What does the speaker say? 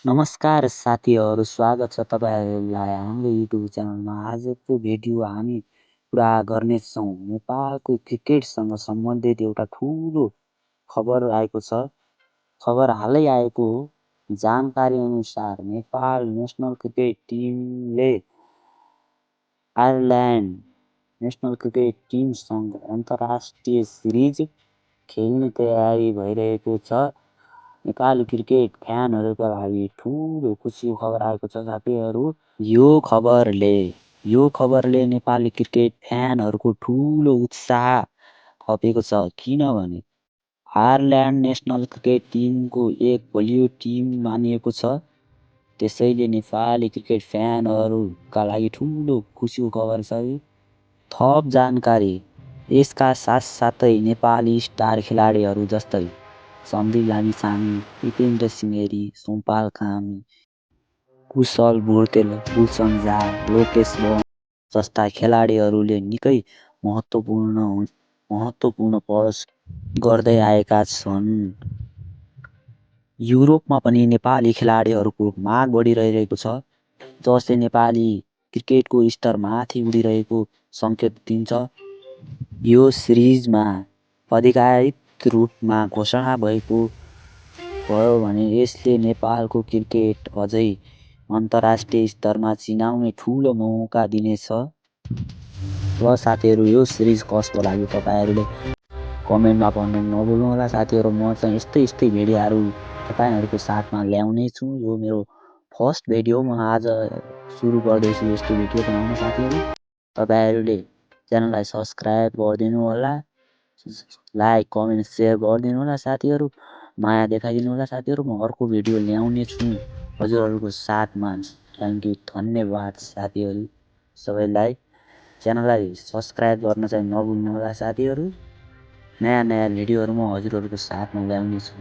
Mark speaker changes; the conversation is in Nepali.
Speaker 1: नमस्कार साथीहरू, स्वागत छ तपाईँहरूलाई हाम्रो युट्युब च्यानलमा। आजको भिडियो हामी कुरा गर्नेछौँ नेपालको क्रिकेटसँग सम्बन्धित एउटा ठुलो खबर आएको छ। खबर हालै आएको हो। जानकारी अनुसार नेपाल नेसनल क्रिकेट टिमले आयरल्यान्ड नेसनल क्रिकेट टिमसँग अन्तर्राष्ट्रिय सिरिज खेल्ने तयारी भइरहेको छ। नेपाली क्रिकेट फ्यानहरूका लागि ठुलो खुसीको खबर आएको छ साथीहरू। यो खबरले नेपाली क्रिकेट फ्यानहरूको ठुलो उत्साह थपेको छ, किनभने आयरल्यान्ड नेसनल क्रिकेट टिमको एक बलियो टिम मानिएको छ। त्यसैले नेपाली क्रिकेट फ्यानहरूका लागि ठुलो खुसीको खबर छ। थप जानकारी। यसका साथसाथै नेपाली स्टार खेलाडीहरू जस्तै सन्दीप लामिछाने, दिपेन्द्र सिंह, सोमपाल कामी, कुशल भुर्तेल, गुलसन झा, लोकेश बम जस्ता खेलाडीहरूले निकै महत्त्वपूर्ण प्रदर्शन गर्दै आएका छन्। युरोपमा पनि नेपाली खेलाडीहरूको माग बढिरहेको छ, जसले नेपाली क्रिकेटको स्तर माथि उडिरहेको सङ्केत दिन्छ। यो सिरिजमा आधिकारिक रूपमा घोषणा भयो भने यसले नेपालको क्रिकेट अझै अन्तर्राष्ट्रिय स्तरमा चिनाउने ठुलो मौका दिनेछ। ल साथीहरू, यो सिरिज कस्तो लाग्यो तपाईँहरूले कमेन्टमा भन्नु नभुल्नुहोला साथीहरू। म चाहिँ यस्तै भिडियोहरू तपाईँहरूको साथमा ल्याउने छु। यो मेरो फर्स्ट भिडियो, म आज सुरु गर्दैछु यस्तो भिडियो बनाउन साथीहरू। तपाईँहरूले च्यानललाई सब्सक्राइब गरिदिनु होला, लाइक कमेन्ट सेयर गरिदिनु होला साथीहरू। माया देखाइदिनु होला साथीहरू। म अर्को भिडियो ल्याउने छु हजुरहरूको साथमा। थ्याङ्क यू, धन्यवाद साथीहरू सबैलाई। च्यानललाई सब्सक्राइब गर्न चाहिँ नभुल्नु होला साथीहरू। नयाँ भिडियोहरू म हजुरहरूको साथमा ल्याउने छु।